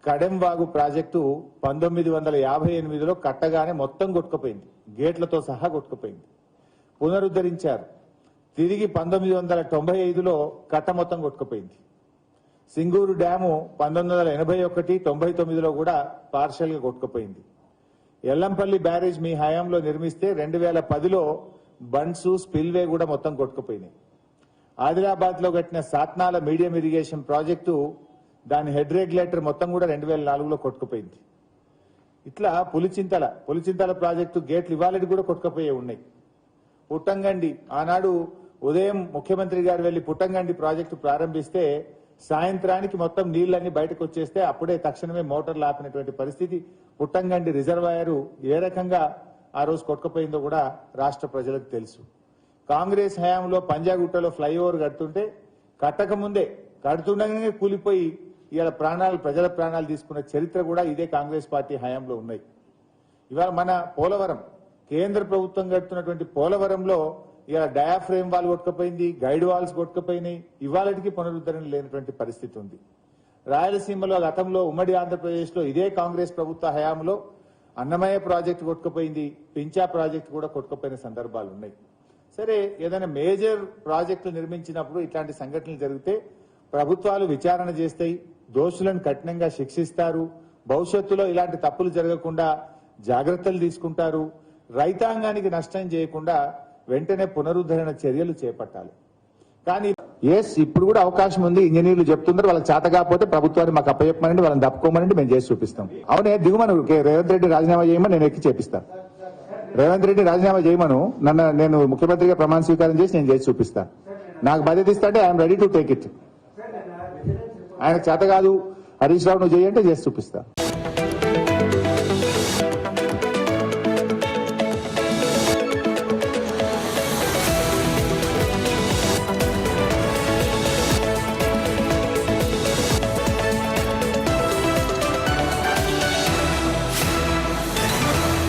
కడెంవాగు project 1958లో కట్టగానే మొత్తం కొట్టుకుపోయింది, గేట్లతో సహా కొట్టుకుపోయింది. పునరుద్ధరించారు. తిరిగి 1995లో కట్ట మొత్తం కొట్టుకుపోయింది. సింగూరు డ్యాము 1981, 99లో కూడా పార్షల్ గా కొట్టుకుపోయింది. ఎల్లంపల్లి బ్యారేజ్ మీ హయాంలో నిర్మిస్తే 2010లో బండ్స్ స్పిల్వే కూడా మొత్తం కొట్టుకుపోయినాయి. ఆదిలాబాద్ లో కట్టిన సాత్నాల మీడియం ఇరిగేషన్ ప్రాజెక్టు దాని హెడ్ రెగ్యులేటర్ మొత్తం కూడా 2004లో కొట్టుకుపోయింది. ఇట్లా పులిచింతల ప్రాజెక్టు గేట్లు ఇవాళకి కూడా కొట్టుకుపోయే ఉన్నాయి. పుట్టంగండి ఆనాడు ఉదయం ముఖ్యమంత్రి గారు వెళ్లి పుట్టంగండి ప్రాజెక్టు ప్రారంభిస్తే సాయంత్రానికి మొత్తం నీళ్లన్నీ బయటకు వచ్చేస్తే అప్పుడే తక్షణమే మోటార్లు ఆపినటువంటి పరిస్థితి. పుట్టంగండి రిజర్వాయర్ ఏ రకంగా ఆ రోజు కొట్టుకుపోయిందో కూడా రాష్ట్ర ప్రజలకు తెలుసు. కాంగ్రెస్ హయాంలో పంజాగుట్టలో ఫ్లైఓవర్ కడుతుంటే కట్టక ముందే కడుతుండగానే కూలిపోయి ఇవాళ ప్రజల ప్రాణాలు తీసుకున్న చరిత్ర కూడా ఇదే కాంగ్రెస్ పార్టీ హయాంలో ఉన్నాయి. ఇవాళ మన పోలవరం కేంద్ర ప్రభుత్వం కడుతున్నటువంటి పోలవరంలో ఇవాళ డయాఫ్రేమ్ వాల్ కొట్టుకుపోయింది, గైడ్ వాల్స్ కొట్టుకుపోయినాయి. ఇవాళకి పునరుద్ధరణ లేనటువంటి పరిస్థితి ఉంది. రాయలసీమలో గతంలో ఉమ్మడి ఆంధ్రప్రదేశ్ లో ఇదే కాంగ్రెస్ ప్రభుత్వ హయాంలో అన్నమయ్య ప్రాజెక్టు కొట్టుకుపోయింది, పించా ప్రాజెక్టు కూడా కొట్టుకుపోయిన సందర్భాలు ఉన్నాయి. సరే, ఏదైనా మేజర్ ప్రాజెక్టులు నిర్మించినప్పుడు ఇట్లాంటి సంఘటనలు జరిగితే ప్రభుత్వాలు విచారణ చేస్తాయి, దోషులను కఠినంగా శిక్షిస్తారు, భవిష్యత్తులో ఇలాంటి తప్పులు జరగకుండా జాగ్రత్తలు తీసుకుంటారు. రైతాంగానికి నష్టం చేయకుండా వెంటనే పునరుద్ధరణ చర్యలు చేపట్టాలి. కానీ ఇప్పుడు కూడా అవకాశం ఉంది. ఇంజనీర్లు చెప్తున్నారు, వాళ్ళకి చేత కాకపోతే ప్రభుత్వాన్ని మాకు అప్పచెప్పమనండి, వాళ్ళని తప్పుకోమనండి, మేము చేసి చూపిస్తాం. అవునే దిగుమను రేవంత్ రెడ్డి రాజీనామా చేయమని నేను ఎక్కి చేపిస్తాను. రేవంత్ రెడ్డి రాజీనామా చేయమను, నేను ముఖ్యమంత్రిగా ప్రమాణ స్వీకారం చేసి నేను చేసి చూపిస్తాను. నాకు బాధ్యత ఇస్తా అంటే I'm ready to take it. ఆయన చేత కాదు హరీష్ రావు నువ్వు చేయంటే చేసి చూపిస్తా.